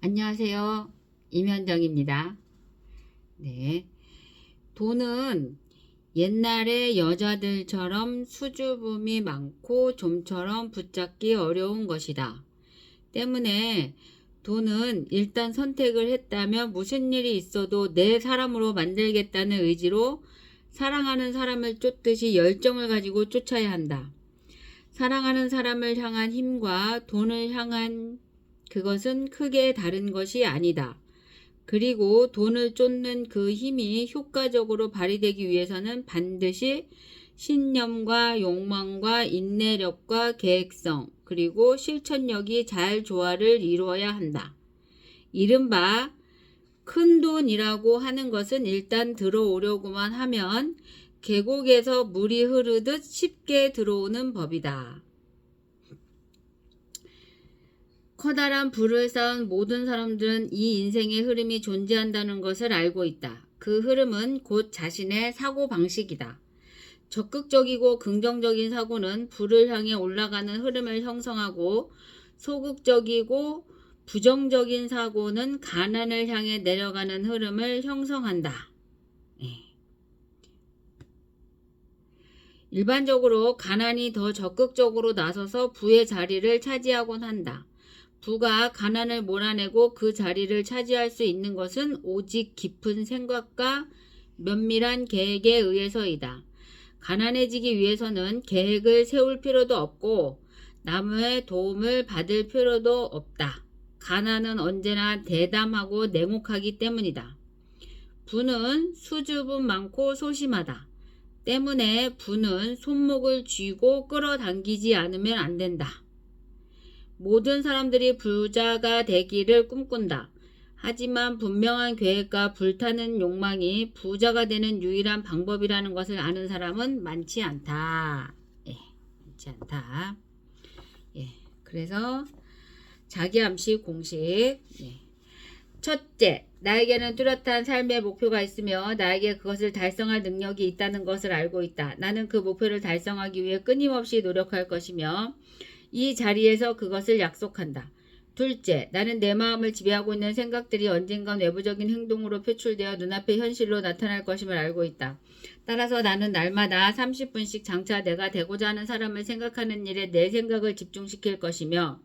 안녕하세요. 임현정입니다. 네. 돈은 옛날에 여자들처럼 수줍음이 많고 좀처럼 붙잡기 어려운 것이다. 때문에 돈은 일단 선택을 했다면 무슨 일이 있어도 내 사람으로 만들겠다는 의지로 사랑하는 사람을 쫓듯이 열정을 가지고 쫓아야 한다. 사랑하는 사람을 향한 힘과 돈을 향한 그것은 크게 다른 것이 아니다. 그리고 돈을 쫓는 그 힘이 효과적으로 발휘되기 위해서는 반드시 신념과 욕망과 인내력과 계획성 그리고 실천력이 잘 조화를 이루어야 한다. 이른바 큰 돈이라고 하는 것은 일단 들어오려고만 하면 계곡에서 물이 흐르듯 쉽게 들어오는 법이다. 커다란 부를 쌓은 모든 사람들은 이 인생의 흐름이 존재한다는 것을 알고 있다. 그 흐름은 곧 자신의 사고방식이다. 적극적이고 긍정적인 사고는 부를 향해 올라가는 흐름을 형성하고 소극적이고 부정적인 사고는 가난을 향해 내려가는 흐름을 형성한다. 일반적으로 가난이 더 적극적으로 나서서 부의 자리를 차지하곤 한다. 부가 가난을 몰아내고 그 자리를 차지할 수 있는 것은 오직 깊은 생각과 면밀한 계획에 의해서이다. 가난해지기 위해서는 계획을 세울 필요도 없고 남의 도움을 받을 필요도 없다. 가난은 언제나 대담하고 냉혹하기 때문이다. 부는 수줍음 많고 소심하다. 때문에 부는 손목을 쥐고 끌어당기지 않으면 안 된다. 모든 사람들이 부자가 되기를 꿈꾼다. 하지만 분명한 계획과 불타는 욕망이 부자가 되는 유일한 방법이라는 것을 아는 사람은 많지 않다. 많지 않다. 그래서 자기암시 공식. 첫째, 나에게는 뚜렷한 삶의 목표가 있으며 나에게 그것을 달성할 능력이 있다는 것을 알고 있다. 나는 그 목표를 달성하기 위해 끊임없이 노력할 것이며 이 자리에서 그것을 약속한다. 둘째, 나는 내 마음을 지배하고 있는 생각들이 언젠간 외부적인 행동으로 표출되어 눈앞의 현실로 나타날 것임을 알고 있다. 따라서 나는 날마다 30분씩 장차 내가 되고자 하는 사람을 생각하는 일에 내 생각을 집중시킬 것이며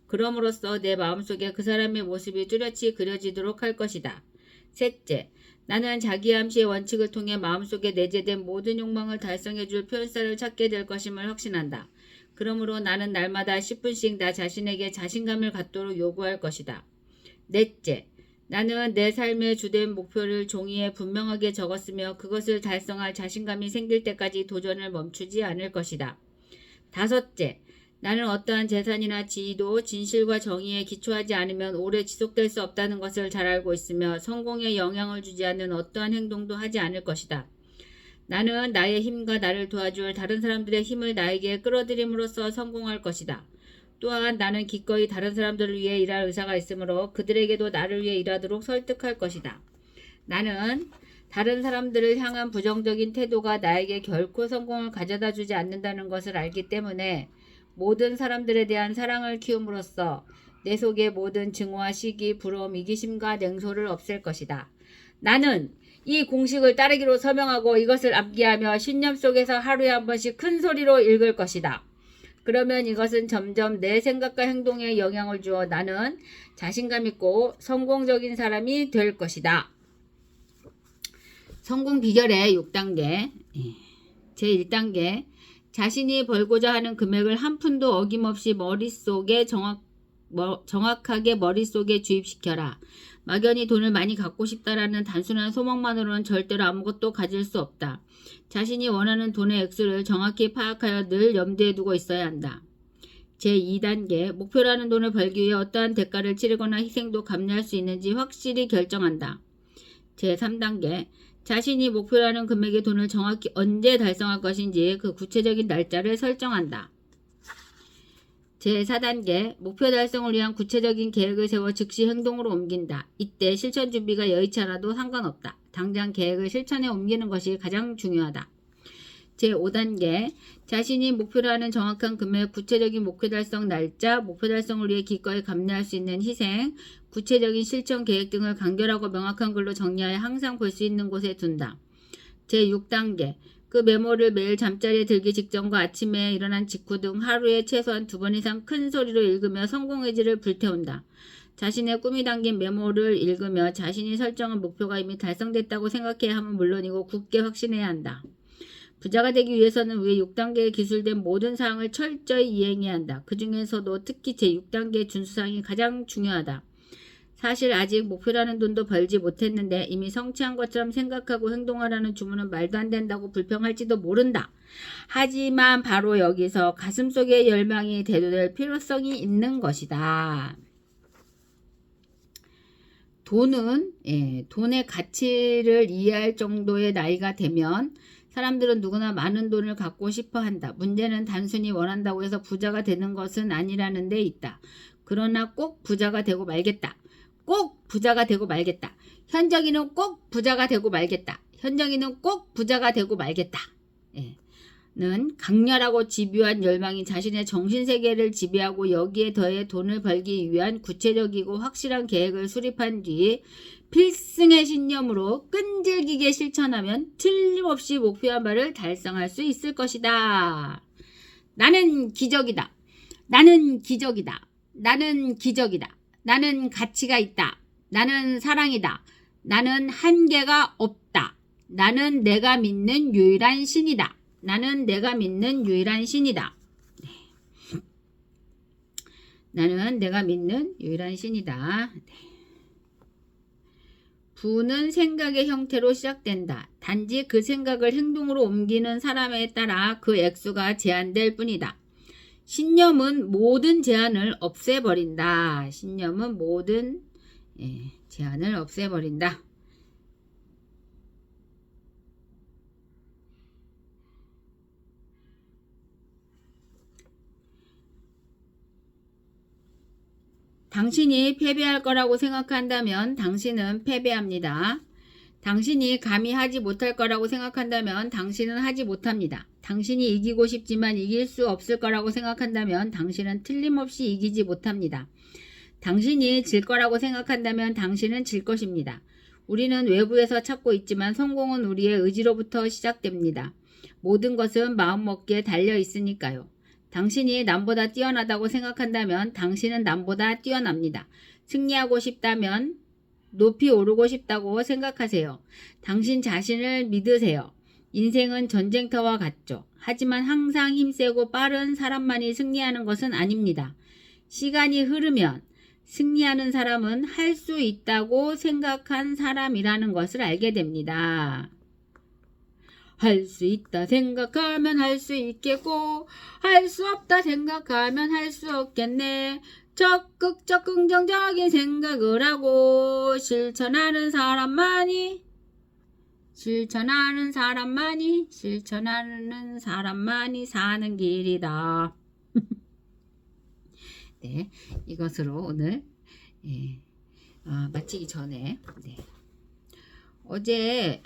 그럼으로써 내 마음속에 그 사람의 모습이 뚜렷이 그려지도록 할 것이다. 셋째, 나는 자기암시의 원칙을 통해 마음속에 내재된 모든 욕망을 달성해줄 표현사를 찾게 될 것임을 확신한다. 그러므로 나는 날마다 10분씩 나 자신에게 자신감을 갖도록 요구할 것이다. 넷째, 나는 내 삶의 주된 목표를 종이에 분명하게 적었으며 그것을 달성할 자신감이 생길 때까지 도전을 멈추지 않을 것이다. 다섯째, 나는 어떠한 재산이나 지위도 진실과 정의에 기초하지 않으면 오래 지속될 수 없다는 것을 잘 알고 있으며 성공에 영향을 주지 않는 어떠한 행동도 하지 않을 것이다. 나는 나의 힘과 나를 도와줄 다른 사람들의 힘을 나에게 끌어들임으로써 성공할 것이다. 또한 나는 기꺼이 다른 사람들을 위해 일할 의사가 있으므로 그들에게도 나를 위해 일하도록 설득할 것이다. 나는 다른 사람들을 향한 부정적인 태도가 나에게 결코 성공을 가져다 주지 않는다는 것을 알기 때문에 모든 사람들에 대한 사랑을 키움으로써 내 속의 모든 증오와 시기, 부러움, 이기심과 냉소를 없앨 것이다. 나는 이 공식을 따르기로 서명하고 이것을 암기하며 신념 속에서 하루에 한 번씩 큰 소리로 읽을 것이다. 그러면 이것은 점점 내 생각과 행동에 영향을 주어 나는 자신감 있고 성공적인 사람이 될 것이다. 성공 비결의 6단계. 제1단계. 자신이 벌고자 하는 금액을 한 푼도 어김없이 정확하게 머릿속에 주입시켜라. 막연히 돈을 많이 갖고 싶다라는 단순한 소망만으로는 절대로 아무것도 가질 수 없다. 자신이 원하는 돈의 액수를 정확히 파악하여 늘 염두에 두고 있어야 한다. 제2단계, 목표라는 돈을 벌기 위해 어떠한 대가를 치르거나 희생도 감내할 수 있는지 확실히 결정한다. 제3단계, 자신이 목표라는 금액의 돈을 정확히 언제 달성할 것인지 그 구체적인 날짜를 설정한다. 제4단계, 목표 달성을 위한 구체적인 계획을 세워 즉시 행동으로 옮긴다. 이때 실천 준비가 여의치 않아도 상관없다. 당장 계획을 실천에 옮기는 것이 가장 중요하다. 제5단계 자신이 목표로 하는 정확한 금액, 구체적인 목표 달성 날짜, 목표 달성을 위해 기꺼이 감내할 수 있는 희생, 구체적인 실천 계획 등을 간결하고 명확한 글로 정리하여 항상 볼 수 있는 곳에 둔다. 제6단계 그 메모를 매일 잠자리에 들기 직전과 아침에 일어난 직후 등 하루에 최소한 2번 이상 큰 소리로 읽으며 성공의지를 불태운다. 자신의 꿈이 담긴 메모를 읽으며 자신이 설정한 목표가 이미 달성됐다고 생각해야 하면 물론이고 굳게 확신해야 한다. 부자가 되기 위해서는 위에 6단계에 기술된 모든 사항을 철저히 이행해야 한다. 그 중에서도 특히 제6단계의 준수사항이 가장 중요하다. 사실 아직 목표라는 돈도 벌지 못했는데 이미 성취한 것처럼 생각하고 행동하라는 주문은 말도 안 된다고 불평할지도 모른다. 하지만 바로 여기서 가슴속의 열망이 대두될 필요성이 있는 것이다. 돈의 가치를 이해할 정도의 나이가 되면 사람들은 누구나 많은 돈을 갖고 싶어 한다. 문제는 단순히 원한다고 해서 부자가 되는 것은 아니라는 데 있다. 그러나 꼭 부자가 되고 말겠다. 꼭 부자가 되고 말겠다. 현정이는 꼭 부자가 되고 말겠다. 현정이는 꼭 부자가 되고 말겠다. 는 강렬하고 집요한 열망이 자신의 정신세계를 지배하고 여기에 더해 돈을 벌기 위한 구체적이고 확실한 계획을 수립한 뒤 필승의 신념으로 끈질기게 실천하면 틀림없이 목표한 바를 달성할 수 있을 것이다. 나는 기적이다. 나는 기적이다. 나는 기적이다. 나는 가치가 있다. 나는 사랑이다. 나는 한계가 없다. 나는 내가 믿는 유일한 신이다. 나는 내가 믿는 유일한 신이다. 나는 내가 믿는 유일한 신이다. 부는 생각의 형태로 시작된다. 단지 그 생각을 행동으로 옮기는 사람에 따라 그 액수가 제한될 뿐이다. 신념은 모든 제한을 없애버린다. 신념은 모든 제한을 없애버린다. 당신이 패배할 거라고 생각한다면 당신은 패배합니다. 당신이 감히 하지 못할 거라고 생각한다면 당신은 하지 못합니다. 당신이 이기고 싶지만 이길 수 없을 거라고 생각한다면 당신은 틀림없이 이기지 못합니다. 당신이 질 거라고 생각한다면 당신은 질 것입니다. 우리는 외부에서 찾고 있지만 성공은 우리의 의지로부터 시작됩니다. 모든 것은 마음먹기에 달려 있으니까요. 당신이 남보다 뛰어나다고 생각한다면 당신은 남보다 뛰어납니다. 승리하고 싶다면 높이 오르고 싶다고 생각하세요. 당신 자신을 믿으세요. 인생은 전쟁터와 같죠. 하지만 항상 힘세고 빠른 사람만이 승리하는 것은 아닙니다. 시간이 흐르면 승리하는 사람은 할 수 있다고 생각한 사람이라는 것을 알게 됩니다. 할 수 있다 생각하면 할 수 있겠고 할 수 없다 생각하면 할 수 없겠네. 적극적 긍정적인 생각을 하고 실천하는 사람만이 사는 길이다. 네, 이것으로 오늘 마치기 전에 어제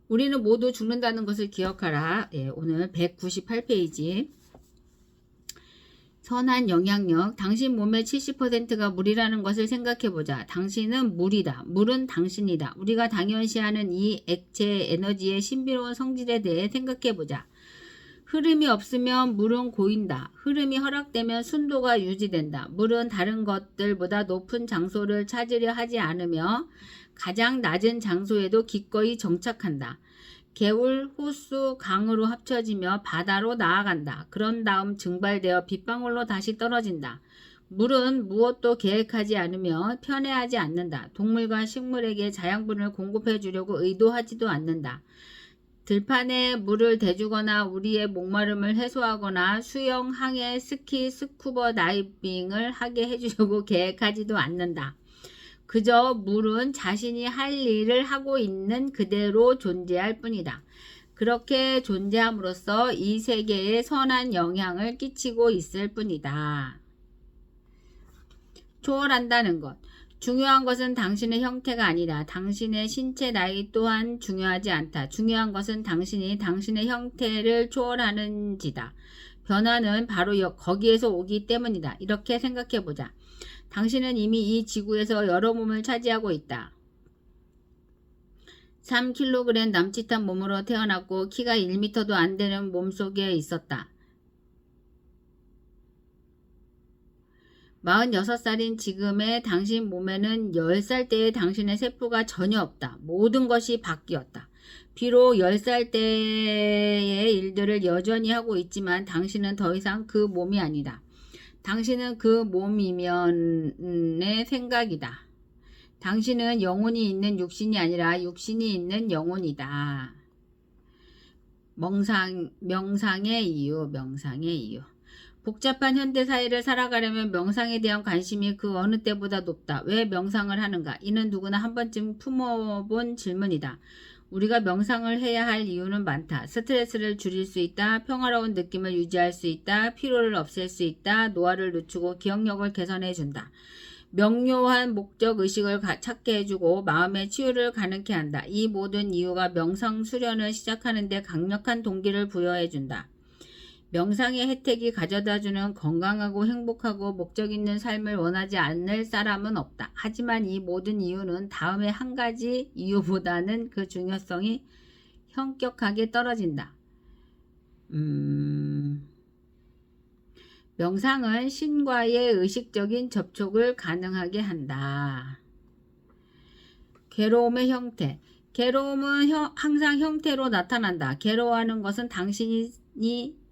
우리는 모두 죽는다는 것을 기억하라. 오늘 198페이지. 선한 영향력. 당신 몸의 70%가 물이라는 것을 생각해보자. 당신은 물이다. 물은 당신이다. 우리가 당연시하는 이 액체의 에너지의 신비로운 성질에 대해 생각해보자. 흐름이 없으면 물은 고인다. 흐름이 허락되면 순도가 유지된다. 물은 다른 것들보다 높은 장소를 찾으려 하지 않으며 가장 낮은 장소에도 기꺼이 정착한다. 개울, 호수, 강으로 합쳐지며 바다로 나아간다. 그런 다음 증발되어 빗방울로 다시 떨어진다. 물은 무엇도 계획하지 않으며 편애하지 않는다. 동물과 식물에게 자양분을 공급해 주려고 의도하지도 않는다. 들판에 물을 대주거나 우리의 목마름을 해소하거나 수영, 항해, 스키, 스쿠버 다이빙을 하게 해주려고 계획하지도 않는다. 그저 물은 자신이 할 일을 하고 있는 그대로 존재할 뿐이다. 그렇게 존재함으로써 이 세계에 선한 영향을 끼치고 있을 뿐이다. 초월한다는 것. 중요한 것은 당신의 형태가 아니라 당신의 신체 나이 또한 중요하지 않다. 중요한 것은 당신이 당신의 형태를 초월하는지다. 변화는 바로 거기에서 오기 때문이다. 이렇게 생각해보자. 당신은 이미 이 지구에서 여러 몸을 차지하고 있다. 3kg 남짓한 몸으로 태어났고 키가 1m도 안 되는 몸속에 있었다. 46살인 지금의 당신 몸에는 10살 때의 당신의 세포가 전혀 없다. 모든 것이 바뀌었다. 비록 10살 때의 일들을 여전히 하고 있지만 당신은 더 이상 그 몸이 아니다. 당신은 그 몸이면의 생각이다. 당신은 영혼이 있는 육신이 아니라 육신이 있는 영혼이다. 명상의 이유. 복잡한 현대사회를 살아가려면 명상에 대한 관심이 그 어느 때보다 높다. 왜 명상을 하는가? 이는 누구나 한 번쯤 품어본 질문이다. 우리가 명상을 해야 할 이유는 많다. 스트레스를 줄일 수 있다. 평화로운 느낌을 유지할 수 있다. 피로를 없앨 수 있다. 노화를 늦추고 기억력을 개선해 준다. 명료한 목적의식을 찾게 해주고 마음의 치유를 가능케 한다. 이 모든 이유가 명상 수련을 시작하는 데 강력한 동기를 부여해 준다. 명상의 혜택이 가져다주는 건강하고 행복하고 목적 있는 삶을 원하지 않을 사람은 없다. 하지만 이 모든 이유는 다음의 한 가지 이유보다는 그 중요성이 현격하게 떨어진다. 명상은 신과의 의식적인 접촉을 가능하게 한다. 괴로움의 형태. 괴로움은 항상 형태로 나타난다. 괴로워하는 것은 당신이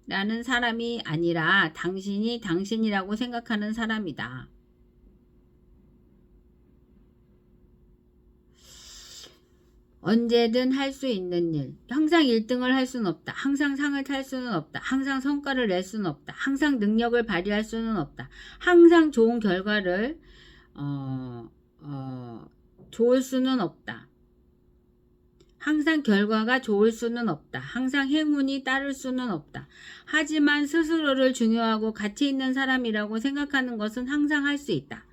라는 사람이 아니라 당신이 당신이라고 생각하는 사람이다. 언제든 할 수 있는 일. 항상 1등을 할 수는 없다. 항상 상을 탈 수는 없다. 항상 성과를 낼 수는 없다. 항상 능력을 발휘할 수는 없다. 항상 좋은 결과를 좋을 수는 없다. 항상 결과가 좋을 수는 없다. 항상 행운이 따를 수는 없다. 하지만 스스로를 중요하고 가치 있는 사람이라고 생각하는 것은 항상 할 수 있다.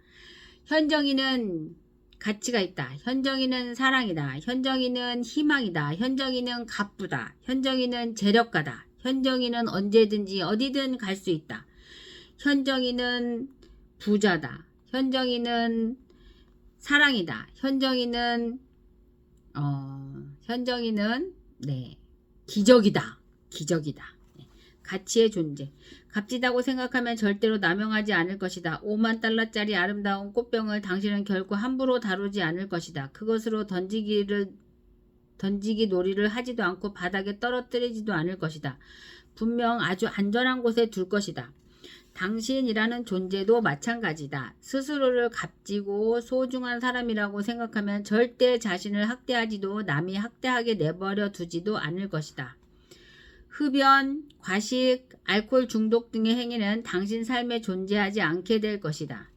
현정이는 가치가 있다. 현정이는 사랑이다. 현정이는 희망이다. 현정이는 가쁘다. 현정이는 재력가다. 현정이는 언제든지 어디든 갈 수 있다. 현정이는 부자다. 현정이는 사랑이다. 현정이는 기적이다. 가치의 존재. 값지다고 생각하면 절대로 남용하지 않을 것이다. 5만 달러짜리 아름다운 꽃병을 당신은 결코 함부로 다루지 않을 것이다. 그것으로 던지기 놀이를 하지도 않고 바닥에 떨어뜨리지도 않을 것이다. 분명 아주 안전한 곳에 둘 것이다. 당신이라는 존재도 마찬가지다. 스스로를 값지고 소중한 사람이라고 생각하면 절대 자신을 학대하지도 남이 학대하게 내버려 두지도 않을 것이다. 흡연, 과식, 알코올 중독 등의 행위는 당신 삶에 존재하지 않게 될 것이다.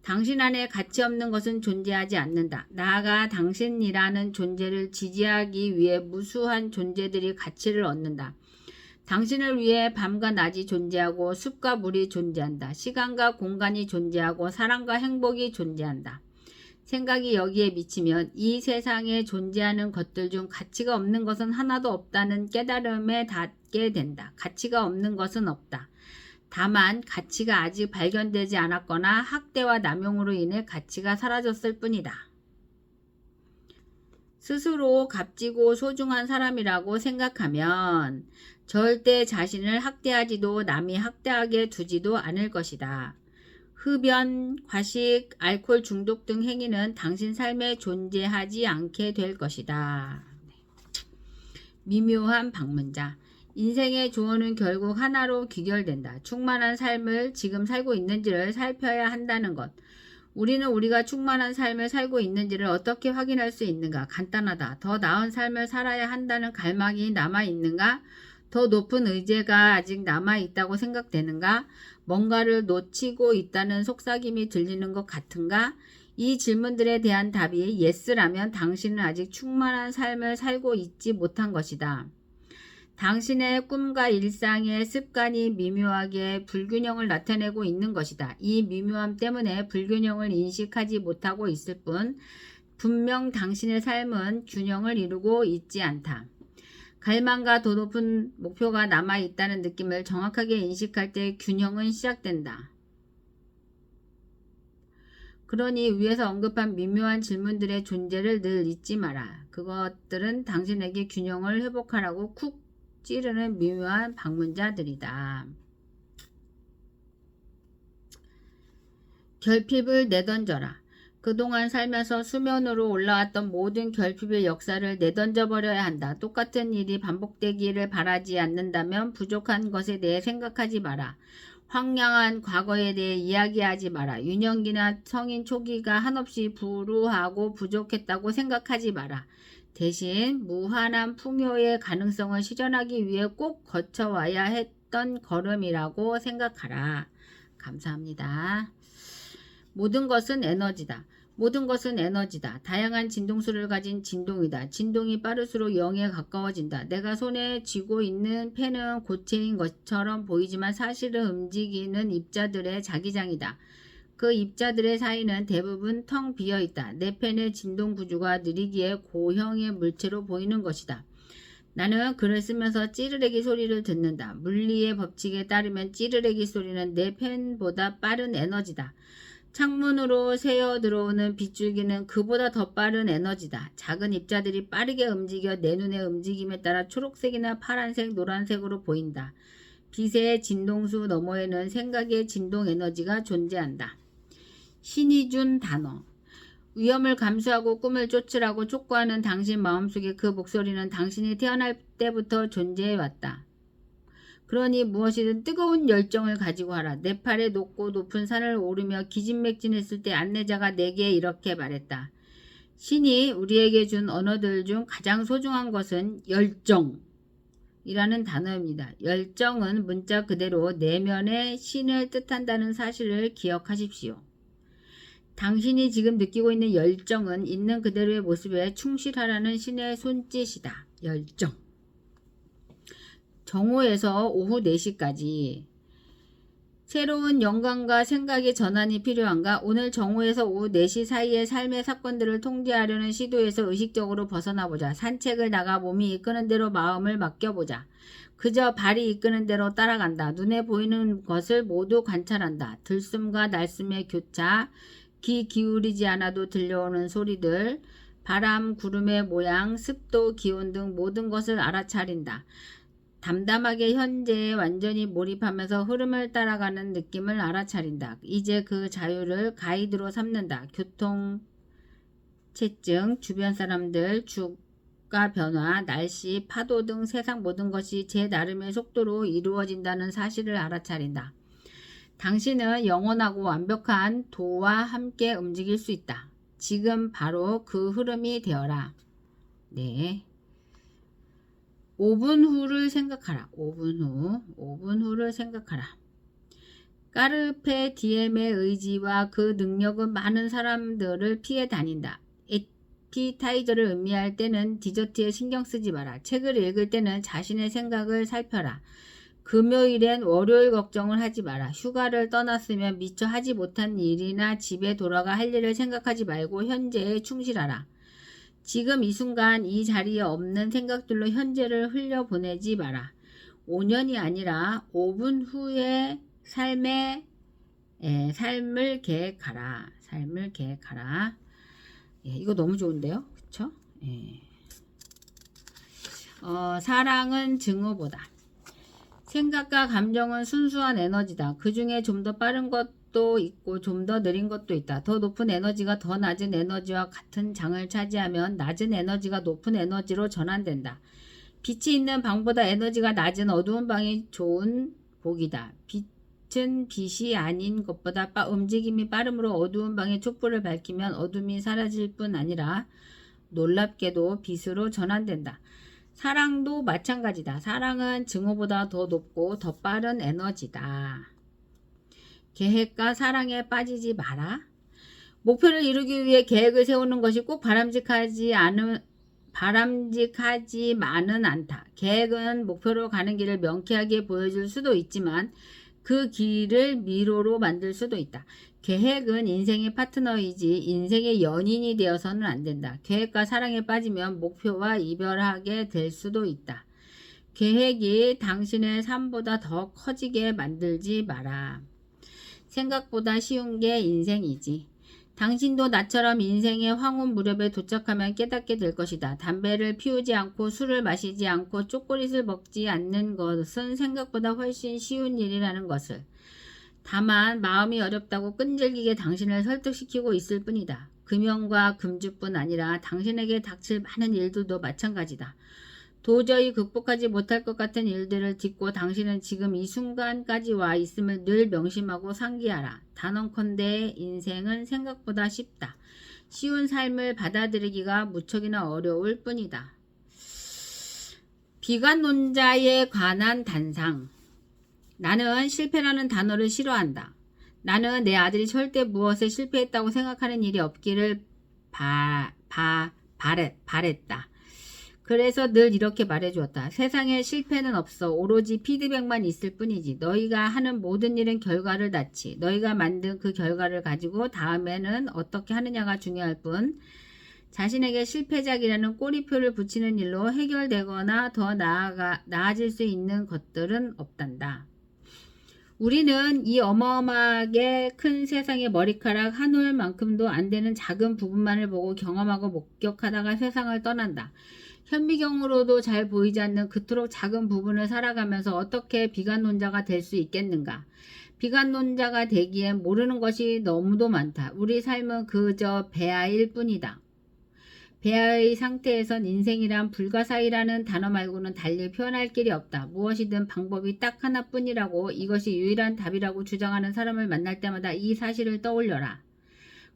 당신 안에 가치 없는 것은 존재하지 않는다. 나아가 당신이라는 존재를 지지하기 위해 무수한 존재들이 가치를 얻는다. 당신을 위해 밤과 낮이 존재하고 숲과 물이 존재한다. 시간과 공간이 존재하고 사랑과 행복이 존재한다. 생각이 여기에 미치면 이 세상에 존재하는 것들 중 가치가 없는 것은 하나도 없다는 깨달음에 닿게 된다. 가치가 없는 것은 없다. 다만 가치가 아직 발견되지 않았거나 학대와 남용으로 인해 가치가 사라졌을 뿐이다. 스스로 값지고 소중한 사람이라고 생각하면 절대 자신을 학대하지도 남이 학대하게 두지도 않을 것이다. 흡연, 과식, 알코올 중독 등 행위는 당신 삶에 존재하지 않게 될 것이다. 미묘한 방문자. 인생의 조언은 결국 하나로 귀결된다. 충만한 삶을 지금 살고 있는지를 살펴야 한다는 것. 우리는 우리가 충만한 삶을 살고 있는지를 어떻게 확인할 수 있는가? 간단하다. 더 나은 삶을 살아야 한다는 갈망이 남아있는가? 더 높은 의제가 아직 남아있다고 생각되는가? 뭔가를 놓치고 있다는 속삭임이 들리는 것 같은가? 이 질문들에 대한 답이 예스라면 당신은 아직 충만한 삶을 살고 있지 못한 것이다. 당신의 꿈과 일상의 습관이 미묘하게 불균형을 나타내고 있는 것이다. 이 미묘함 때문에 불균형을 인식하지 못하고 있을 뿐 분명 당신의 삶은 균형을 이루고 있지 않다. 갈망과 더 높은 목표가 남아있다는 느낌을 정확하게 인식할 때 균형은 시작된다. 그러니 위에서 언급한 미묘한 질문들의 존재를 늘 잊지 마라. 그것들은 당신에게 균형을 회복하라고 쿡 찌르는 미묘한 방문자들이다. 결핍을 내던져라. 그동안 살면서 수면으로 올라왔던 모든 결핍의 역사를 내던져버려야 한다. 똑같은 일이 반복되기를 바라지 않는다면 부족한 것에 대해 생각하지 마라. 황량한 과거에 대해 이야기하지 마라. 유년기나 성인 초기가 한없이 불우하고 부족했다고 생각하지 마라. 대신 무한한 풍요의 가능성을 실현하기 위해 꼭 거쳐와야 했던 걸음이라고 생각하라. 감사합니다. 모든 것은 에너지다. 모든 것은 에너지다. 다양한 진동수를 가진 진동이다. 진동이 빠를수록 0에 가까워진다. 내가 손에 쥐고 있는 펜은 고체인 것처럼 보이지만 사실은 움직이는 입자들의 자기장이다. 그 입자들의 사이는 대부분 텅 비어있다. 내 펜의 진동 구조가 느리기에 고형의 물체로 보이는 것이다. 나는 글을 쓰면서 찌르레기 소리를 듣는다. 물리의 법칙에 따르면 찌르레기 소리는 내 펜보다 빠른 에너지다. 창문으로 새어 들어오는 빗줄기는 그보다 더 빠른 에너지다. 작은 입자들이 빠르게 움직여 내 눈의 움직임에 따라 초록색이나 파란색, 노란색으로 보인다. 빛의 진동수 너머에는 생각의 진동 에너지가 존재한다. 신이 준 단어. 위험을 감수하고 꿈을 쫓으라고 촉구하는 당신 마음속에 그 목소리는 당신이 태어날 때부터 존재해왔다. 그러니 무엇이든 뜨거운 열정을 가지고 하라. 네팔의 높고 높은 산을 오르며 기진맥진했을 때 안내자가 내게 이렇게 말했다. 신이 우리에게 준 언어들 중 가장 소중한 것은 열정이라는 단어입니다. 열정은 문자 그대로 내면의 신을 뜻한다는 사실을 기억하십시오. 당신이 지금 느끼고 있는 열정은 있는 그대로의 모습에 충실하라는 신의 손짓이다. 열정. 정오에서 오후 4시까지 새로운 영감과 생각의 전환이 필요한가? 오늘 정오에서 오후 4시 사이의 삶의 사건들을 통제하려는 시도에서 의식적으로 벗어나보자. 산책을 나가 몸이 이끄는 대로 마음을 맡겨보자. 그저 발이 이끄는 대로 따라간다. 눈에 보이는 것을 모두 관찰한다. 들숨과 날숨의 교차, 귀 기울이지 않아도 들려오는 소리들, 바람, 구름의 모양, 습도, 기온 등 모든 것을 알아차린다. 담담하게 현재에 완전히 몰입하면서 흐름을 따라가는 느낌을 알아차린다. 이제 그 자유를 가이드로 삼는다. 교통체증, 주변 사람들, 주가 변화, 날씨, 파도 등 세상 모든 것이 제 나름의 속도로 이루어진다는 사실을 알아차린다. 당신은 영원하고 완벽한 도와 함께 움직일 수 있다. 지금 바로 그 흐름이 되어라. 네. 5분 후를 생각하라. 5분 후를 생각하라. 까르페 디엠의 의지와 그 능력은 많은 사람들을 피해 다닌다. 에피타이저를 음미할 때는 디저트에 신경 쓰지 마라. 책을 읽을 때는 자신의 생각을 살펴라. 금요일엔 월요일 걱정을 하지 마라. 휴가를 떠났으면 미처 하지 못한 일이나 집에 돌아가 할 일을 생각하지 말고 현재에 충실하라. 지금 이 순간 이 자리에 없는 생각들로 현재를 흘려보내지 마라. 5년이 아니라 5분 후의 삶을 계획하라. 삶을 계획하라. 예, 이거 너무 좋은데요? 그쵸? 예. 사랑은 증오보다. 생각과 감정은 순수한 에너지다. 그 중에 좀 더 빠른 것도 있고 좀 더 느린 것도 있다. 더 높은 에너지가 더 낮은 에너지와 같은 장을 차지하면 낮은 에너지가 높은 에너지로 전환된다. 빛이 있는 방보다 에너지가 낮은 어두운 방이 좋은 복이다. 빛은 빛이 아닌 것보다 움직임이 빠름으로 어두운 방의 촛불을 밝히면 어둠이 사라질 뿐 아니라 놀랍게도 빛으로 전환된다. 사랑도 마찬가지다. 사랑은 증오보다 더 높고 더 빠른 에너지다. 계획과 사랑에 빠지지 마라. 목표를 이루기 위해 계획을 세우는 것이 꼭 바람직하지 않은 바람직하지만은 않다. 계획은 목표로 가는 길을 명쾌하게 보여줄 수도 있지만 그 길을 미로로 만들 수도 있다. 계획은 인생의 파트너이지 인생의 연인이 되어서는 안 된다. 계획과 사랑에 빠지면 목표와 이별하게 될 수도 있다. 계획이 당신의 삶보다 더 커지게 만들지 마라. 생각보다 쉬운 게 인생이지. 당신도 나처럼 인생의 황혼 무렵에 도착하면 깨닫게 될 것이다. 담배를 피우지 않고 술을 마시지 않고 초콜릿을 먹지 않는 것은 생각보다 훨씬 쉬운 일이라는 것을. 다만 마음이 어렵다고 끈질기게 당신을 설득시키고 있을 뿐이다. 금연과 금주뿐 아니라 당신에게 닥칠 많은 일들도 마찬가지다. 도저히 극복하지 못할 것 같은 일들을 딛고 당신은 지금 이 순간까지 와 있음을 늘 명심하고 상기하라. 단언컨대 인생은 생각보다 쉽다. 쉬운 삶을 받아들이기가 무척이나 어려울 뿐이다. 비관론자에 관한 단상. 나는 실패라는 단어를 싫어한다. 나는 내 아들이 절대 무엇에 실패했다고 생각하는 일이 없기를 바랬다. 그래서 늘 이렇게 말해주었다. 세상에 실패는 없어. 오로지 피드백만 있을 뿐이지. 너희가 하는 모든 일은 결과를 낳지. 너희가 만든 그 결과를 가지고 다음에는 어떻게 하느냐가 중요할 뿐 자신에게 실패작이라는 꼬리표를 붙이는 일로 해결되거나 더 나아질 수 있는 것들은 없단다. 우리는 이 어마어마하게 큰 세상의 머리카락 한 올만큼도 안 되는 작은 부분만을 보고 경험하고 목격하다가 세상을 떠난다. 현미경으로도 잘 보이지 않는 그토록 작은 부분을 살아가면서 어떻게 비관론자가 될 수 있겠는가? 비관론자가 되기엔 모르는 것이 너무도 많다. 우리 삶은 그저 배아일 뿐이다. 배아의 상태에선 인생이란 불가사의라는 단어 말고는 달리 표현할 길이 없다. 무엇이든 방법이 딱 하나뿐이라고 이것이 유일한 답이라고 주장하는 사람을 만날 때마다 이 사실을 떠올려라.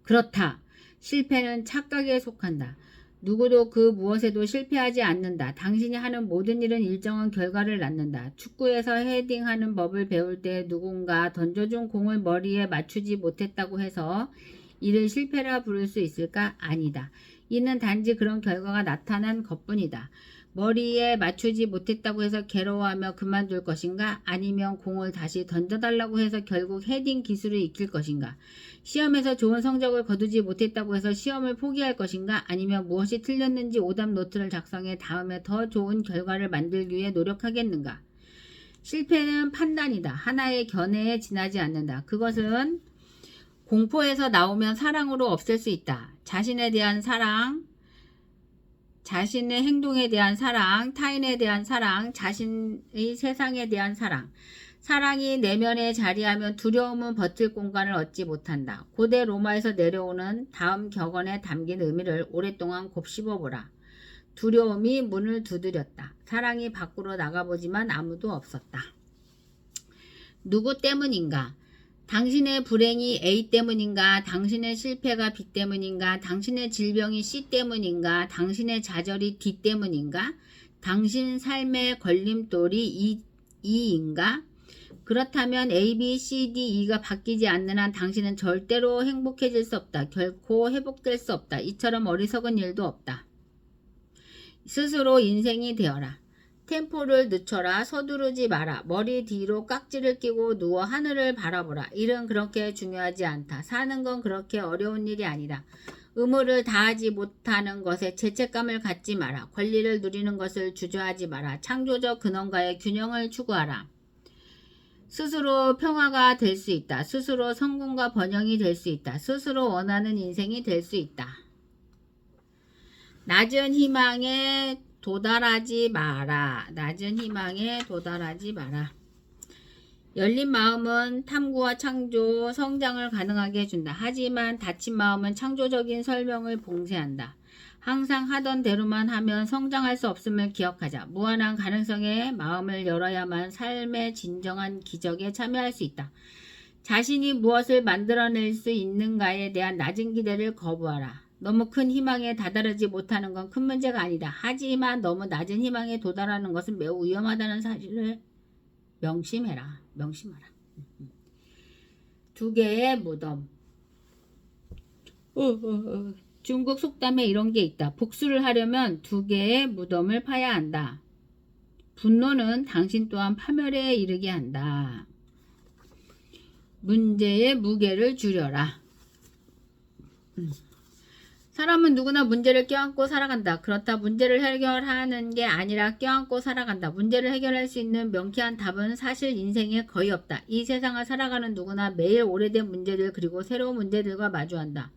그렇다. 실패는 착각에 속한다. 누구도 그 무엇에도 실패하지 않는다. 당신이 하는 모든 일은 일정한 결과를 낳는다. 축구에서 헤딩하는 법을 배울 때 누군가 던져준 공을 머리에 맞추지 못했다고 해서 이를 실패라 부를 수 있을까? 아니다. 이는 단지 그런 결과가 나타난 것뿐이다. 머리에 맞추지 못했다고 해서 괴로워하며 그만둘 것인가? 아니면 공을 다시 던져달라고 해서 결국 헤딩 기술을 익힐 것인가? 시험에서 좋은 성적을 거두지 못했다고 해서 시험을 포기할 것인가? 아니면 무엇이 틀렸는지 오답 노트를 작성해 다음에 더 좋은 결과를 만들기 위해 노력하겠는가? 실패는 판단이다. 하나의 견해에 지나지 않는다. 그것은 공포에서 나오면 사랑으로 없앨 수 있다. 자신에 대한 사랑, 자신의 행동에 대한 사랑, 타인에 대한 사랑, 자신의 세상에 대한 사랑. 사랑이 내면에 자리하면 두려움은 버틸 공간을 얻지 못한다. 고대 로마에서 내려오는 다음 격언에 담긴 의미를 오랫동안 곱씹어보라. 두려움이 문을 두드렸다. 사랑이 밖으로 나가보지만 아무도 없었다. 누구 때문인가? 당신의 불행이 A 때문인가? 당신의 실패가 B 때문인가? 당신의 질병이 C 때문인가? 당신의 좌절이 D 때문인가? 당신 삶의 걸림돌이 E인가? 그렇다면 A, B, C, D, E가 바뀌지 않는 한 당신은 절대로 행복해질 수 없다. 결코 회복될 수 없다. 이처럼 어리석은 일도 없다. 스스로 인생이 되어라. 템포를 늦춰라. 서두르지 마라. 머리 뒤로 깍지를 끼고 누워 하늘을 바라보라. 일은 그렇게 중요하지 않다. 사는 건 그렇게 어려운 일이 아니다. 의무를 다하지 못하는 것에 죄책감을 갖지 마라. 권리를 누리는 것을 주저하지 마라. 창조적 근원과의 균형을 추구하라. 스스로 평화가 될 수 있다. 스스로 성공과 번영이 될 수 있다. 스스로 원하는 인생이 될 수 있다. 낮은 희망에 도달하지 마라. 낮은 희망에 도달하지 마라. 열린 마음은 탐구와 창조, 성장을 가능하게 해준다. 하지만 닫힌 마음은 창조적인 설명을 봉쇄한다. 항상 하던 대로만 하면 성장할 수 없음을 기억하자. 무한한 가능성에 마음을 열어야만 삶의 진정한 기적에 참여할 수 있다. 자신이 무엇을 만들어낼 수 있는가에 대한 낮은 기대를 거부하라. 너무 큰 희망에 다다르지 못하는 건 큰 문제가 아니다. 하지만 너무 낮은 희망에 도달하는 것은 매우 위험하다는 사실을 명심하라. 두 개의 무덤. 중국 속담에 이런 게 있다. 복수를 하려면 두 개의 무덤을 파야 한다. 분노는 당신 또한 파멸에 이르게 한다. 문제의 무게를 줄여라. 사람은 누구나 문제를 껴안고 살아간다. 그렇다 문제를 해결하는 게 아니라 껴안고 살아간다. 문제를 해결할 수 있는 명쾌한 답은 사실 인생에 거의 없다. 이 세상을 살아가는 누구나 매일 오래된 문제들 그리고 새로운 문제들과 마주한다.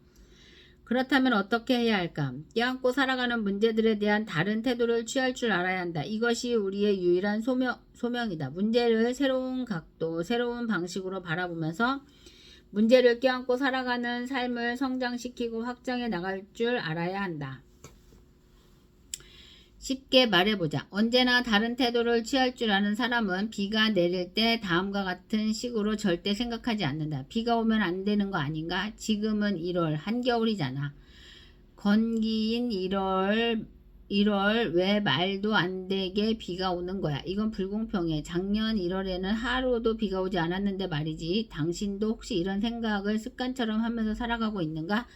그렇다면 어떻게 해야 할까? 껴안고 살아가는 문제들에 대한 다른 태도를 취할 줄 알아야 한다. 이것이 우리의 유일한 소명이다. 문제를 새로운 각도, 새로운 방식으로 바라보면서 문제를 껴안고 살아가는 삶을 성장시키고 확장해 나갈 줄 알아야 한다. 쉽게 말해보자. 언제나 다른 태도를 취할 줄 아는 사람은 비가 내릴 때 다음과 같은 식으로 절대 생각하지 않는다. 비가 오면 안 되는 거 아닌가? 지금은 1월, 한겨울이잖아. 건기인 1월 왜 말도 안 되게 비가 오는 거야. 이건 불공평해. 작년 1월에는 하루도 비가 오지 않았는데 말이지. 당신도 혹시 이런 생각을 습관처럼 하면서 살아가고 있는가?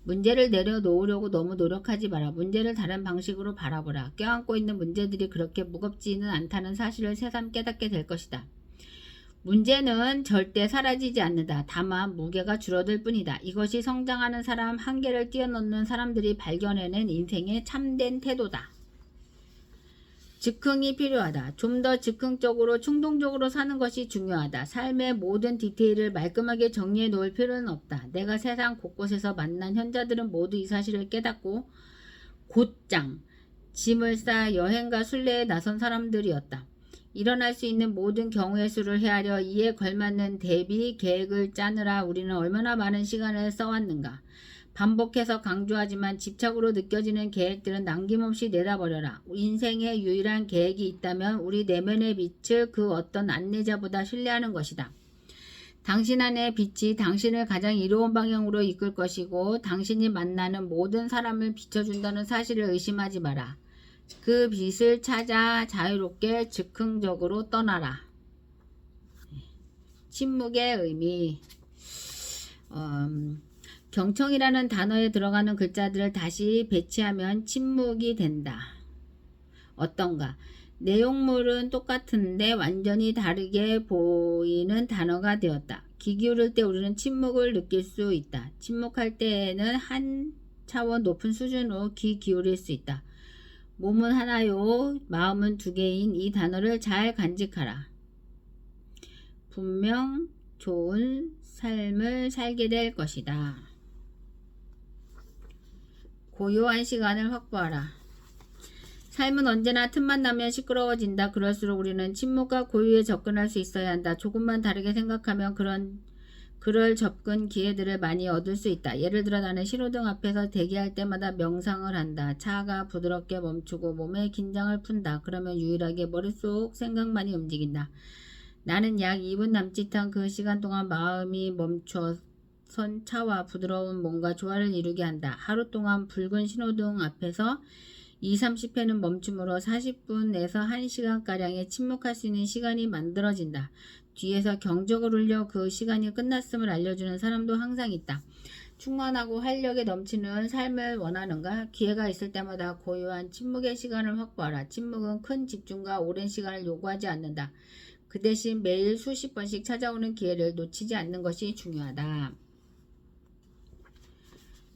문제를 내려놓으려고 너무 노력하지 마라. 문제를 다른 방식으로 바라보라. 껴안고 있는 문제들이 그렇게 무겁지는 않다는 사실을 새삼 깨닫게 될 것이다. 문제는 절대 사라지지 않는다. 다만 무게가 줄어들 뿐이다. 이것이 성장하는 사람, 한계를 뛰어넘는 사람들이 발견해낸 인생의 참된 태도다. 즉흥이 필요하다. 좀 더 즉흥적으로 충동적으로 사는 것이 중요하다. 삶의 모든 디테일을 말끔하게 정리해 놓을 필요는 없다. 내가 세상 곳곳에서 만난 현자들은 모두 이 사실을 깨닫고 곧장 짐을 싸 여행과 순례에 나선 사람들이었다. 일어날 수 있는 모든 경우의 수를 헤아려 이에 걸맞는 대비 계획을 짜느라 우리는 얼마나 많은 시간을 써왔는가. 반복해서 강조하지만 집착으로 느껴지는 계획들은 남김없이 내다버려라. 인생의 유일한 계획이 있다면 우리 내면의 빛을 그 어떤 안내자보다 신뢰하는 것이다. 당신 안의 빛이 당신을 가장 이로운 방향으로 이끌 것이고 당신이 만나는 모든 사람을 비춰준다는 사실을 의심하지 마라. 그 빛을 찾아 자유롭게 즉흥적으로 떠나라. 침묵의 의미. 경청이라는 단어에 들어가는 글자들을 다시 배치하면 침묵이 된다. 어떤가? 내용물은 똑같은데 완전히 다르게 보이는 단어가 되었다. 귀 기울일 때 우리는 침묵을 느낄 수 있다. 침묵할 때에는 한 차원 높은 수준으로 귀 기울일 수 있다. 몸은 하나요, 마음은 두 개인 이 단어를 잘 간직하라. 분명 좋은 삶을 살게 될 것이다. 고요한 시간을 확보하라. 삶은 언제나 틈만 나면 시끄러워진다. 그럴수록 우리는 침묵과 고요에 접근할 수 있어야 한다. 조금만 다르게 생각하면 그럴 접근 기회들을 많이 얻을 수 있다. 예를 들어 나는 신호등 앞에서 대기할 때마다 명상을 한다. 차가 부드럽게 멈추고 몸에 긴장을 푼다. 그러면 유일하게 머릿속 생각만이 움직인다. 나는 약 2분 남짓한 그 시간 동안 마음이 멈춰 선 차와 부드러운 몸과 조화를 이루게 한다. 하루 동안 붉은 신호등 앞에서 20-30회는 멈춤으로 40분에서 1시간가량의 침묵할 수 있는 시간이 만들어진다. 뒤에서 경적을 울려 그 시간이 끝났음을 알려주는 사람도 항상 있다. 충만하고 활력에 넘치는 삶을 원하는가? 기회가 있을 때마다 고요한 침묵의 시간을 확보하라. 침묵은 큰 집중과 오랜 시간을 요구하지 않는다. 그 대신 매일 수십 번씩 찾아오는 기회를 놓치지 않는 것이 중요하다.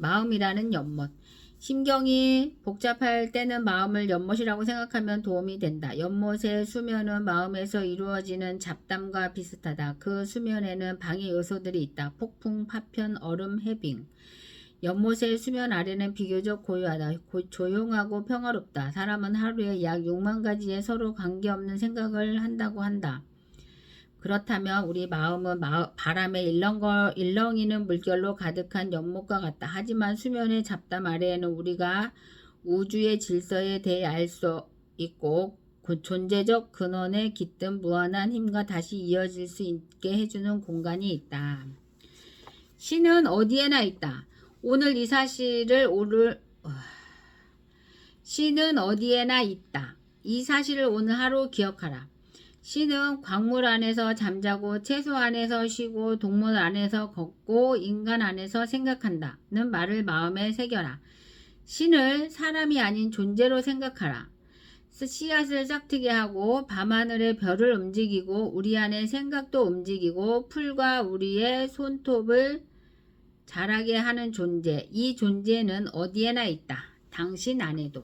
마음이라는 연못. 심경이 복잡할 때는 마음을 연못이라고 생각하면 도움이 된다. 연못의 수면은 마음에서 이루어지는 잡담과 비슷하다. 그 수면에는 방해 요소들이 있다. 폭풍, 파편, 얼음, 해빙. 연못의 수면 아래는 비교적 고요하다. 조용하고 평화롭다. 사람은 하루에 약 6만 가지의 서로 관계없는 생각을 한다고 한다. 그렇다면 우리 마음은 바람에 일렁이는 물결로 가득한 연못과 같다. 하지만 수면의 잡담 아래에는 우리가 우주의 질서에 대해 알 수 있고 그 존재적 근원에 깃든 무한한 힘과 다시 이어질 수 있게 해주는 공간이 있다. 신은 어디에나 있다. 오늘 이 사실을 신은 어디에나 있다. 이 사실을 오늘 하루 기억하라. 신은 광물 안에서 잠자고 채소 안에서 쉬고 동물 안에서 걷고 인간 안에서 생각한다는 말을 마음에 새겨라. 신을 사람이 아닌 존재로 생각하라. 씨앗을 싹트게 하고 밤하늘의 별을 움직이고 우리 안의 생각도 움직이고 풀과 우리의 손톱을 자라게 하는 존재. 이 존재는 어디에나 있다. 당신 안에도.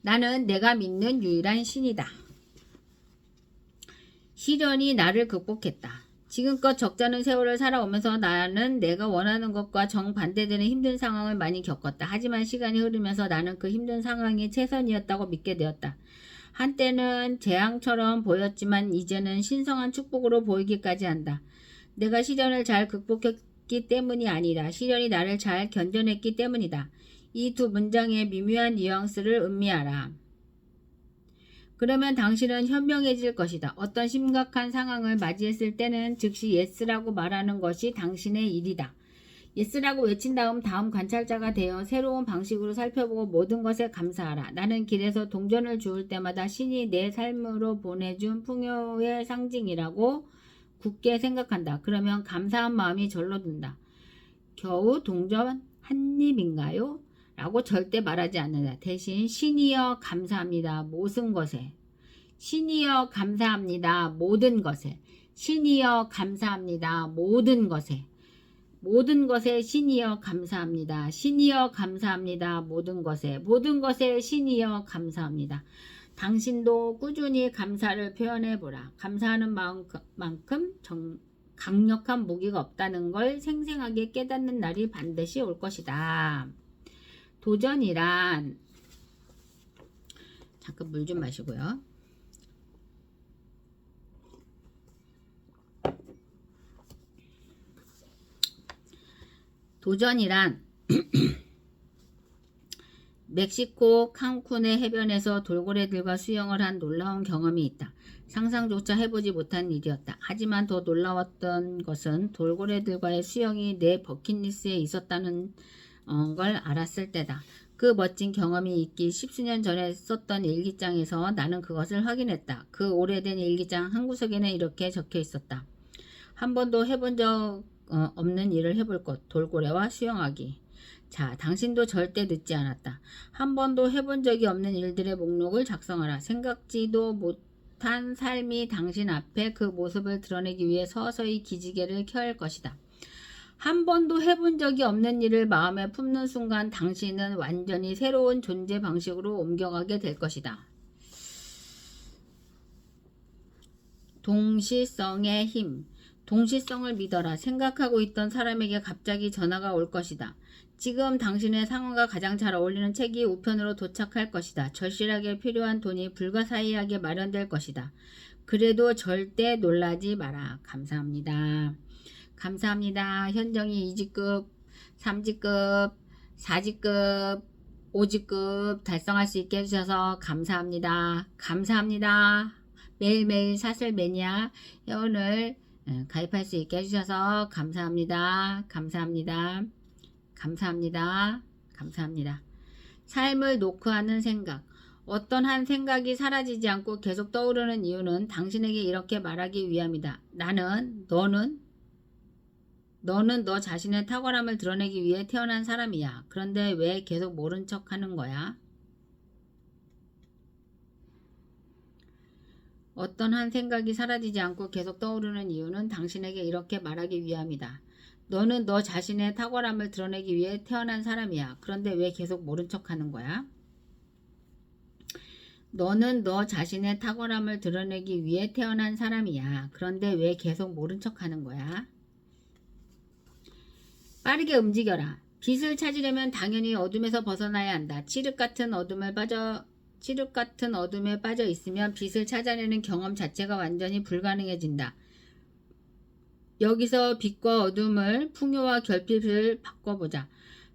나는 내가 믿는 유일한 신이다. 시련이 나를 극복했다. 지금껏 적잖은 세월을 살아오면서 나는 내가 원하는 것과 정반대되는 힘든 상황을 많이 겪었다. 하지만 시간이 흐르면서 나는 그 힘든 상황이 최선이었다고 믿게 되었다. 한때는 재앙처럼 보였지만 이제는 신성한 축복으로 보이기까지 한다. 내가 시련을 잘 극복했기 때문이 아니라 시련이 나를 잘 견뎌냈기 때문이다. 이 두 문장의 미묘한 뉘앙스를 음미하라. 그러면 당신은 현명해질 것이다. 어떤 심각한 상황을 맞이했을 때는 즉시 예스라고 말하는 것이 당신의 일이다. 예스라고 외친 다음 관찰자가 되어 새로운 방식으로 살펴보고 모든 것에 감사하라. 나는 길에서 동전을 주울 때마다 신이 내 삶으로 보내준 풍요의 상징이라고 굳게 생각한다. 그러면 감사한 마음이 절로 든다. 겨우 동전 한 입인가요? 라고 절대 말하지 않는다. 대신 신이여 감사합니다. 모든 것에. 신이여 감사합니다. 모든 것에. 신이여 감사합니다. 모든 것에. 모든 것에 신이여 감사합니다. 신이여 감사합니다. 모든 것에. 모든 것에 신이여 감사합니다. 당신도 꾸준히 감사를 표현해보라. 감사하는 마음만큼 강력한 무기가 없다는 걸 생생하게 깨닫는 날이 반드시 올 것이다. 도전이란, 잠깐 물 좀 마시고요. 도전이란 멕시코 칸쿤의 해변에서 돌고래들과 수영을 한 놀라운 경험이 있다. 상상조차 해보지 못한 일이었다. 하지만 더 놀라웠던 것은 돌고래들과의 수영이 내 버킷리스트에 있었다는 걸 알았을 때다. 그 멋진 경험이 있기 10수년 전에 썼던 일기장에서 나는 그것을 확인했다. 그 오래된 일기장 한 구석에는 이렇게 적혀 있었다. 한 번도 해본 적 없는 일을 해볼 것. 돌고래와 수영하기. 자, 당신도 절대 늦지 않았다. 한 번도 해본 적이 없는 일들의 목록을 작성하라. 생각지도 못한 삶이 당신 앞에 그 모습을 드러내기 위해 서서히 기지개를 켤 것이다. 한 번도 해본 적이 없는 일을 마음에 품는 순간 당신은 완전히 새로운 존재 방식으로 옮겨가게 될 것이다. 동시성의 힘. 동시성을 믿어라. 생각하고 있던 사람에게 갑자기 전화가 올 것이다. 지금 당신의 상황과 가장 잘 어울리는 책이 우편으로 도착할 것이다. 절실하게 필요한 돈이 불가사의하게 마련될 것이다. 그래도 절대 놀라지 마라. 감사합니다. 감사합니다. 현정이 2직급, 3직급, 4직급, 5직급 달성할 수 있게 해주셔서 감사합니다. 감사합니다. 매일매일 사슬 매니아 회원을 가입할 수 있게 해주셔서 감사합니다. 감사합니다. 감사합니다. 감사합니다. 삶을 노크하는 생각. 어떤 한 생각이 사라지지 않고 계속 떠오르는 이유는 당신에게 이렇게 말하기 위함이다. 너는 너 자신의 탁월함을 드러내기 위해 태어난 사람이야. 그런데 왜 계속 모른 척 하는 거야? 어떤 한 생각이 사라지지 않고 계속 떠오르는 이유는 당신에게 이렇게 말하기 위함이다. 너는 너 자신의 탁월함을 드러내기 위해 태어난 사람이야. 그런데 왜 계속 모른 척 하는 거야? 너는 너 자신의 탁월함을 드러내기 위해 태어난 사람이야. 그런데 왜 계속 모른 척 하는 거야? 빠르게 움직여라. 빛을 찾으려면 당연히 어둠에서 벗어나야 한다. 칠흑 같은 어둠에 빠져 있으면 빛을 찾아내는 경험 자체가 완전히 불가능해진다. 여기서 빛과 어둠을 풍요와 결핍을 바꿔보자.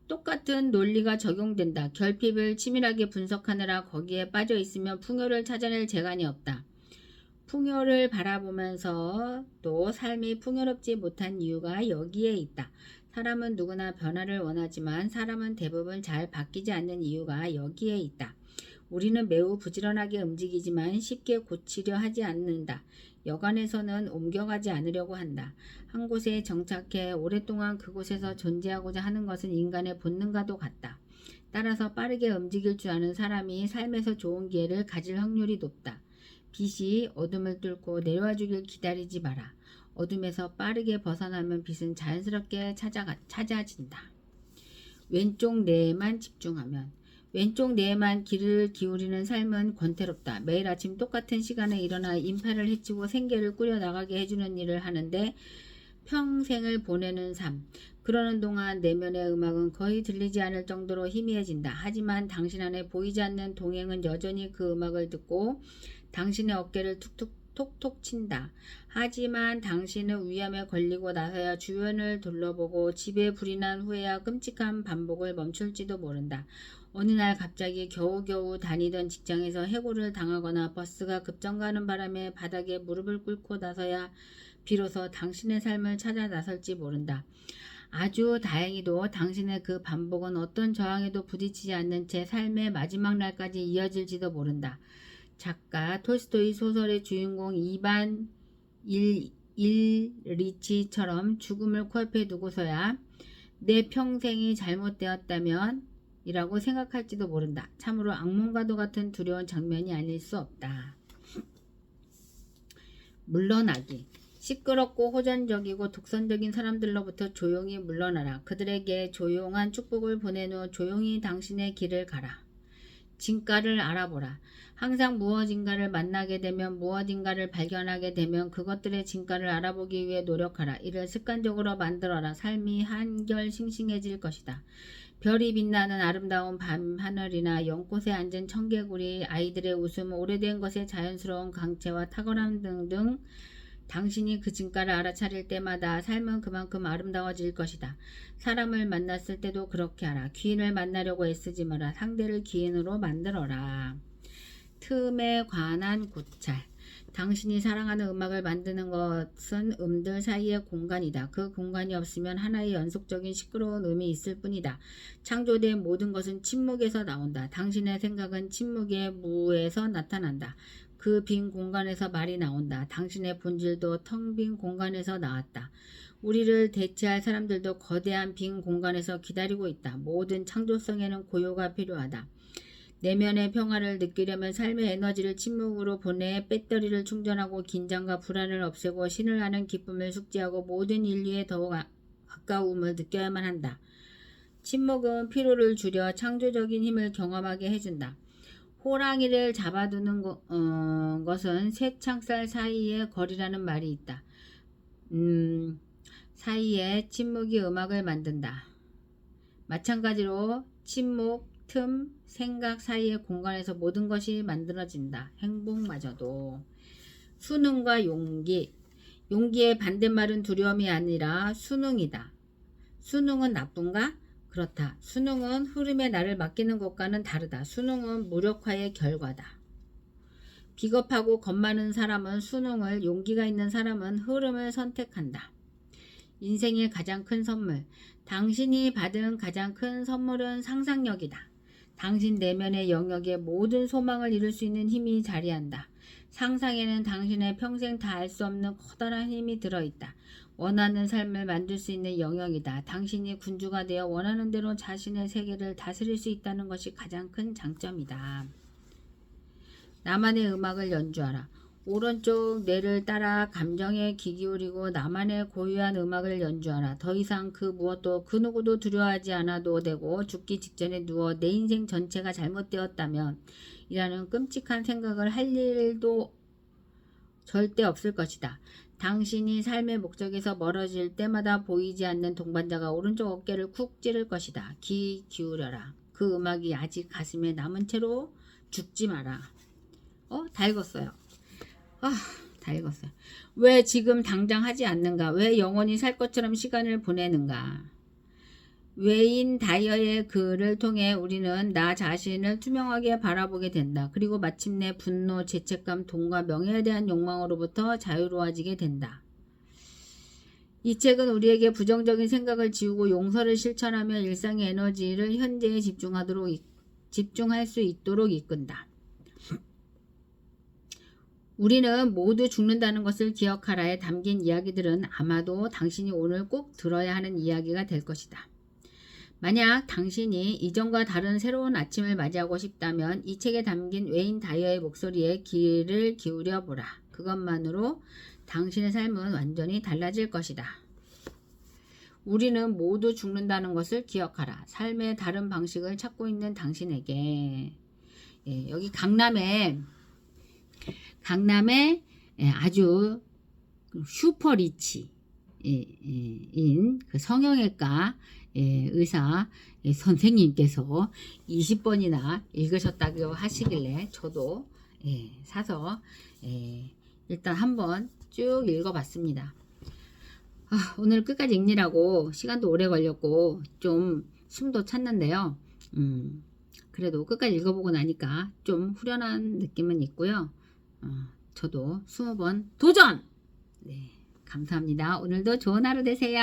똑같은 논리가 적용된다. 결핍을 치밀하게 분석하느라 거기에 빠져 있으면 풍요를 찾아낼 재간이 없다. 풍요를 바라보면서 또 삶이 풍요롭지 못한 이유가 여기에 있다. 사람은 누구나 변화를 원하지만 사람은 대부분 잘 바뀌지 않는 이유가 여기에 있다. 우리는 매우 부지런하게 움직이지만 쉽게 고치려 하지 않는다. 여간에서는 옮겨가지 않으려고 한다. 한 곳에 정착해 오랫동안 그곳에서 존재하고자 하는 것은 인간의 본능과도 같다. 따라서 빠르게 움직일 줄 아는 사람이 삶에서 좋은 기회를 가질 확률이 높다. 빛이 어둠을 뚫고 내려와 주길 기다리지 마라. 어둠에서 빠르게 벗어나면 빛은 자연스럽게 찾아진다. 왼쪽 뇌에만 집중하면. 왼쪽 뇌에만 귀를 기울이는 삶은 권태롭다. 매일 아침 똑같은 시간에 일어나 인파를 해치고 생계를 꾸려나가게 해주는 일을 하는데 평생을 보내는 삶. 그러는 동안 내면의 음악은 거의 들리지 않을 정도로 희미해진다. 하지만 당신 안에 보이지 않는 동행은 여전히 그 음악을 듣고 당신의 어깨를 톡톡 친다. 하지만 당신은 위험에 걸리고 나서야 주변을 둘러보고 집에 불이 난 후에야 끔찍한 반복을 멈출지도 모른다. 어느 날 갑자기 겨우겨우 다니던 직장에서 해고를 당하거나 버스가 급정가는 바람에 바닥에 무릎을 꿇고 나서야 비로소 당신의 삶을 찾아 나설지 모른다. 아주 다행히도 당신의 그 반복은 어떤 저항에도 부딪히지 않는 채 삶의 마지막 날까지 이어질지도 모른다. 작가 톨스토이 소설의 주인공 이반 일리치처럼 죽음을 코앞에 두고서야 내 평생이 잘못되었다면 이라고 생각할지도 모른다. 참으로 악몽과도 같은 두려운 장면이 아닐 수 없다. 물러나기. 시끄럽고 호전적이고 독선적인 사람들로부터 조용히 물러나라. 그들에게 조용한 축복을 보낸 후 조용히 당신의 길을 가라. 진가를 알아보라. 항상 무엇인가를 만나게 되면 무엇인가를 발견하게 되면 그것들의 진가를 알아보기 위해 노력하라. 이를 습관적으로 만들어라. 삶이 한결 싱싱해질 것이다. 별이 빛나는 아름다운 밤 하늘이나 연꽃에 앉은 청개구리, 아이들의 웃음, 오래된 것의 자연스러운 강체와 탁월함 등등 당신이 그 진가를 알아차릴 때마다 삶은 그만큼 아름다워질 것이다. 사람을 만났을 때도 그렇게 하라. 귀인을 만나려고 애쓰지 마라. 상대를 귀인으로 만들어라. 틈에 관한 고찰. 당신이 사랑하는 음악을 만드는 것은 음들 사이의 공간이다. 그 공간이 없으면 하나의 연속적인 시끄러운 음이 있을 뿐이다. 창조된 모든 것은 침묵에서 나온다. 당신의 생각은 침묵의 무에서 나타난다. 그 빈 공간에서 말이 나온다. 당신의 본질도 텅 빈 공간에서 나왔다. 우리를 대체할 사람들도 거대한 빈 공간에서 기다리고 있다. 모든 창조성에는 고요가 필요하다. 내면의 평화를 느끼려면 삶의 에너지를 침묵으로 보내 배터리를 충전하고 긴장과 불안을 없애고 신을 아는 기쁨을 숙지하고 모든 인류에 더욱 가까움을 느껴야만 한다. 침묵은 피로를 줄여 창조적인 힘을 경험하게 해준다. 호랑이를 잡아두는 것은 새 창살 사이의 거리라는 말이 있다. 사이에 침묵이 음악을 만든다. 마찬가지로 침묵, 틈, 생각 사이의 공간에서 모든 것이 만들어진다. 행복마저도. 수능과 용기. 용기의 반대말은 두려움이 아니라 순응이다. 순응은 나쁜가? 그렇다. 순응은 흐름에 나를 맡기는 것과는 다르다. 순응은 무력화의 결과다. 비겁하고 겁 많은 사람은 순응을, 용기가 있는 사람은 흐름을 선택한다. 인생의 가장 큰 선물. 당신이 받은 가장 큰 선물은 상상력이다. 당신 내면의 영역에 모든 소망을 이룰 수 있는 힘이 자리한다. 상상에는 당신의 평생 다 알 수 없는 커다란 힘이 들어있다. 원하는 삶을 만들 수 있는 영역이다. 당신이 군주가 되어 원하는 대로 자신의 세계를 다스릴 수 있다는 것이 가장 큰 장점이다. 나만의 음악을 연주하라. 오른쪽 뇌를 따라 감정에 귀 기울이고 나만의 고유한 음악을 연주하라. 더 이상 그 무엇도 그 누구도 두려워하지 않아도 되고 죽기 직전에 누워 내 인생 전체가 잘못되었다면 이라는 끔찍한 생각을 할 일도 절대 없을 것이다. 당신이 삶의 목적에서 멀어질 때마다 보이지 않는 동반자가 오른쪽 어깨를 쿡 찌를 것이다. 귀 기울여라. 그 음악이 아직 가슴에 남은 채로 죽지 마라. 다 읽었어요. 다 읽었어요. 왜 지금 당장 하지 않는가? 왜 영원히 살 것처럼 시간을 보내는가? 웨인 다이어의 글을 통해 우리는 나 자신을 투명하게 바라보게 된다. 그리고 마침내 분노, 죄책감, 돈과 명예에 대한 욕망으로부터 자유로워지게 된다. 이 책은 우리에게 부정적인 생각을 지우고 용서를 실천하며 일상의 에너지를 현재에 집중할 수 있도록 이끈다. 우리는 모두 죽는다는 것을 기억하라에 담긴 이야기들은 아마도 당신이 오늘 꼭 들어야 하는 이야기가 될 것이다. 만약 당신이 이전과 다른 새로운 아침을 맞이하고 싶다면 이 책에 담긴 웨인 다이어의 목소리에 귀를 기울여 보라. 그것만으로 당신의 삶은 완전히 달라질 것이다. 우리는 모두 죽는다는 것을 기억하라. 삶의 다른 방식을 찾고 있는 당신에게. 여기 강남에 아주 슈퍼리치 인 그 성형외과 의사 선생님께서 20번이나 읽으셨다고 하시길래 저도 사서 일단 한번 쭉 읽어봤습니다. 오늘 끝까지 읽느라고 시간도 오래 걸렸고 좀 숨도 찼는데요. 그래도 끝까지 읽어보고 나니까 좀 후련한 느낌은 있고요. 저도 20번 도전! 네, 감사합니다. 오늘도 좋은 하루 되세요.